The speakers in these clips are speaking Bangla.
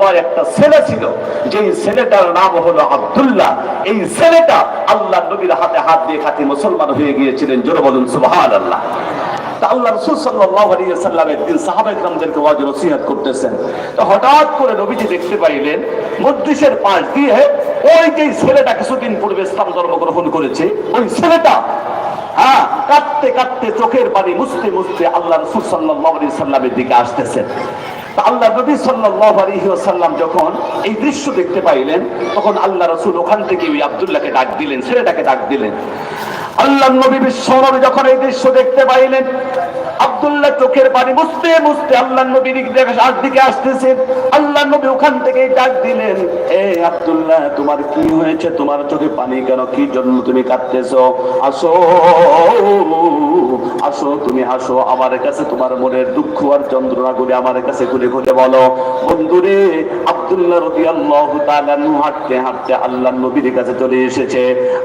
আব্বার একটা ছেলে ছিল, যে ছেলেটার নাম হলো আব্দুল্লাহ। এই ছেলেটা আল্লাহ নবীর হাতে হাত দিয়ে খাঁটি মুসলমান হয়ে গিয়েছিলেন। জোরে বলুন সুবহানাল্লাহ। আল্লাহ রাসূল সাল্লাল্লাহু আলাইহি ওয়াসাল্লাম একদিন সাহাবায়ে কেরামদেরকে ওয়াজ নসিহত করতেছেন। তো হঠাৎ করে নবীজি দেখতে পাইলেন মজলিসের পাশ দিয়ে ওই যে ছেলেটা কিছুদিন পূর্বে ইসলাম ধর্ম গ্রহণ করেছে, ওই ছেলেটা কাঁদতে কাঁদতে চোখের পানি মুছতে মুছতে আল্লাহ রাসূল সাল্লাল্লাহু আলাইহি ওয়াসাল্লামের দিকে আসতেছেন। আল্লাহ নবী সাল্লাল্লাহু আলাইহি ওয়াসাল্লাম যখন এই দৃশ্য দেখতে পাইলেন, তখন আল্লাহ রাসূল ওখান থেকে ওই আব্দুল্লাহকে ডাক দিলেন, ছেলেটাকে ডাক দিলেন। আল্লাহ নবী বিশ্বনবী যখন এই দৃশ্য দেখতে পাইলেন, আব্দুল্লাহ চোখের পানি মুছতে মুছতে আল্লাহ নবীর দিকে আসতেছেন। আল্লাহ নবী ওখান থেকে ডাক দিলেন, এ আব্দুল্লাহ, তোমার কি হয়েছে? তোমার চোখে পানি কেন? কি জন্য তুমি কাঁদতেছো? আসো আসো, তুমি আসো আমার কাছে, তোমার মনের দুঃখ আর যন্ত্রণা করে আমার কাছে খুলে খুলে বলো। বন্ধুরে, আব্দুল্লাহ রাদিয়াল্লাহু তাআলা হাঁটতে হাঁটতে আল্লাহ নবীর কাছে চলে এসেছে।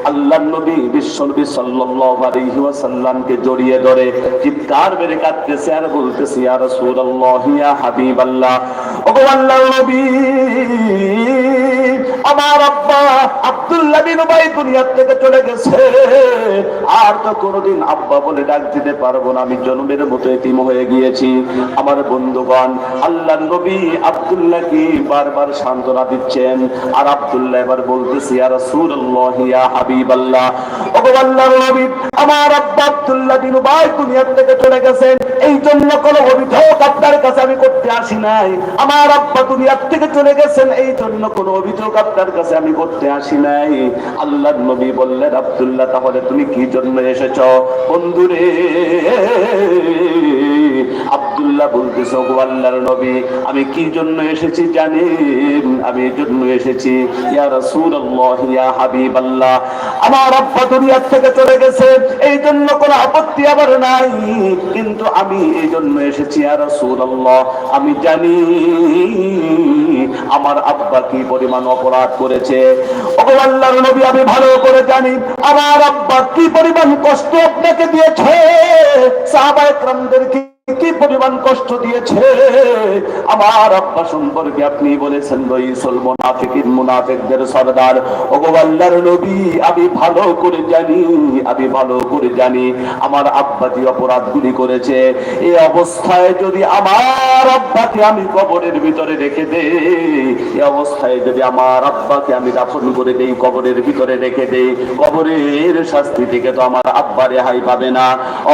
আল্লাহ নবী বিশ্বনবী সাল্লাল্লাহু আলাইহি ওয়াসাল্লামকে জড়িয়ে ধরে চিৎকার মেরে কাঁদতেছে আর বলতেছে, ইয়া রাসূলুল্লাহ, ইয়া হাবিবাল্লাহ, ওগো আল্লাহর নবী, আমার আব্বা আব্দুল্লাহ বিন উবাই দুনিয়া থেকে চলে গেছে। আর তো কোনোদিন আব্বা বলে ডাক দিতে পারবো না, আমি জন্মের মতো এতিম হয়ে গিয়েছি। আমার বন্ধুগণ, আল্লাহ নবী আব্দুল্লাহকে বারবার সান্ত্বনা দিচ্ছেন, আর আব্দুল্লাহ এবার বলতেছে, ইয়া রাসূলুল্লাহ, ইয়া হাবিবাল্লাহ, ওগো আল্লাহর নবী, আমার আব্বা আব্দুল্লাহ বিন উবাই দুনিয়া থেকে চলে গেছেন, এই জন্য কোনো অভিযোগ আপনার কাছে আমি করতে আসি নাই। আমার আব্বা দুনিয়া থেকে চলে গেছেন, এই জন্য কোনো অভিযোগ আপনার কাছে আমি করতে আসি নাই। আল্লাহর নবী বললেন, আব্দুল্লাহ, তাহলে তুমি কি জন্য এসেছো? বন্ধুরে, আব্দুল্লাহ বলতেছে, ওগো আল্লাহর নবী, আমি কি জন্য এসেছি জানেন? আমি এই জন্য এসেছি, ইয়া রাসূলুল্লাহ, ইয়া হাবিবাল্লাহ, আমার আব্বা দুনিয়া থেকে চলে গেছে, এই জন্য কোনো আপত্তি আমার নাই, কিন্তু আমি এই জন্য এসেছি, ইয়া রাসূলুল্লাহ, আমি জানি আমার আব্বা কি পরিমাণ অপরাধ করেছে। ওগো আল্লাহর নবী, আমি ভালো করে জানি আমার আব্বা কি পরিমাণ কষ্ট আপনাকে দিয়েছে, সাহাবায়ে কেরামদেরকে কি পরিমাণ কষ্ট দিয়েছে। আমার আব্বা সম্পর্কে আপনি বলেছেন, রইসুল মুনাফিকিন, মুনাফিকদের সরদার। ওগো আল্লাহর নবী, আমি ভালো করে জানি, আমি ভালো করে জানি আমার আব্বা যে অপরাধগুলি করেছে। এই অবস্থায় যদি আমার আব্বাকে আমি কবরের ভিতরে রেখে দেই, এই অবস্থায় যদি আমার আব্বাকে আমি দাফন করে দেই, কবরের ভিতরে রেখে দেই, কবরের শাস্তি থেকে তো আমার আব্বা রেহাই পাবে না।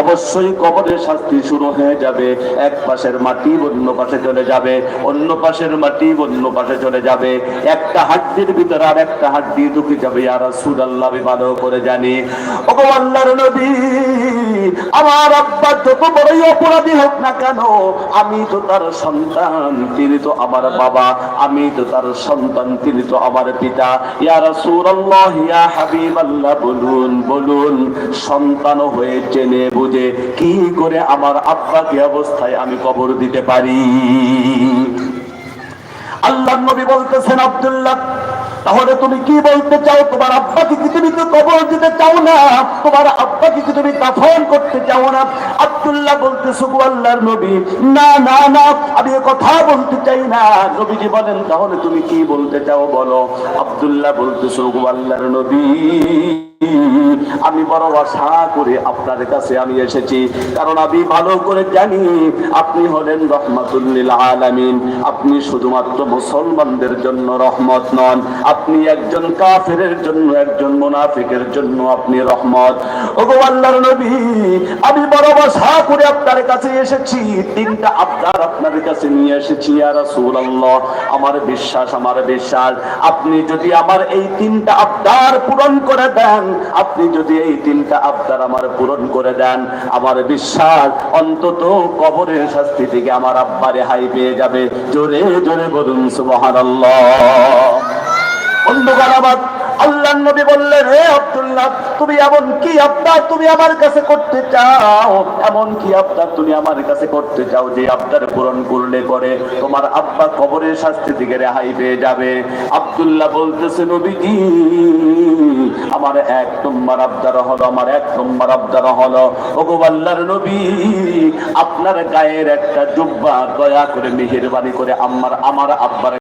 অবশ্যই কবরের শাস্তি শুরু হয়ে যাবে। এক পাশের মাটি অন্য পাশে চলে যাবে, অন্য পাশের মাটি অন্য পাশে চলে যাবে, একটা হাড্ডির ভিতরে আর একটা হাড্ডি ঢুকে যাবে। ইয়া রাসূলুল্লাহ, আমি ভালো করে জানি। ওগো আল্লাহর নবী, আমার আব্বা যত বড়ই অপরাধী হোক না কেন, আমি তো তার সন্তান, তিনি তো আমার বাবা, আমি তো তার সন্তান, তিনি তো আমার পিতা। ইয়া রাসূলুল্লাহ, ইয়া হাবিবাল্লাহ, বলুন বলুন, সন্তান হয়ে জেনে বুঝে কি করে আমার আব্বাকে অবস্থায় আমি কবর দিতে পারি? আল্লাহর নবী বলতেছেন, আব্দুল্লাহ, তাহলে তুমি কি বলতে চাও? তোমার আব্বাকে কি তুমি তো কবর দিতে চাও না? তোমার আব্বাকে কি তুমি দাফন করতে চাও না? আব্দুল্লাহ বলতেছে, ওগো আল্লাহর নবী, না না না, আমি এ কথা বলতে চাই না। নবীজি বলেন, তাহলে তুমি কি বলতে চাও বলো। আব্দুল্লাহ বলতেছে, ওগো আল্লাহর নবী, আমি বড় আশা করে আপনার কাছে আমি এসেছি, কারণ আমি ভালো করে জানি আপনি হলেন রহমাতুল লিল আলামিন। আপনি শুধুমাত্র মুসলমানদের জন্য রহমত নন, আপনি একজন কাফেরের জন্য, একজন মুনাফিকের জন্য আপনি রহমত। ওগো আল্লাহর নবী, আমি বড় আশা করে আপনার কাছে এসেছি, তিনটা আবদার আপনার কাছে নিয়ে এসেছি। ইয়া রাসূলুল্লাহ, আমার বিশ্বাস, আমার বিশ্বাস, আপনি যদি আমার এই তিনটা আবদার পূরণ করে দেন, আপনি যদি এই তিনটা আবদার আমার পূরণ করে দেন, আমার বিশ্বাস অন্তত কবরের শাস্তি থেকে আমার আব্বা রেহাই পেয়ে যাবে। জোরে জোরে বলুন সুবহানাল্লাহ। বন্ধুগণ আমার, আল্লাহর নবী বললেন, হে আব্দুল্লাহ, তুমি এমন কি আবদার তুমি আমার কাছে করতে চাও, এমন কি আবদার তুমি আমার কাছে করতে চাও যে আবদার পূরণ করলে পরে তোমার আব্বা কবরের শাস্তি থেকে রেহাই পেয়ে যাবে? আব্দুল্লাহ বলতেছে, নবীজি, আমার এক নম্বর আবদার হলো, আমার এক নম্বর আবদার হলো, ওগো আল্লাহর নবী, আপনার গায়ের একটা জুব্বা দয়া করে মেহেরবানি করে আমার আব্বার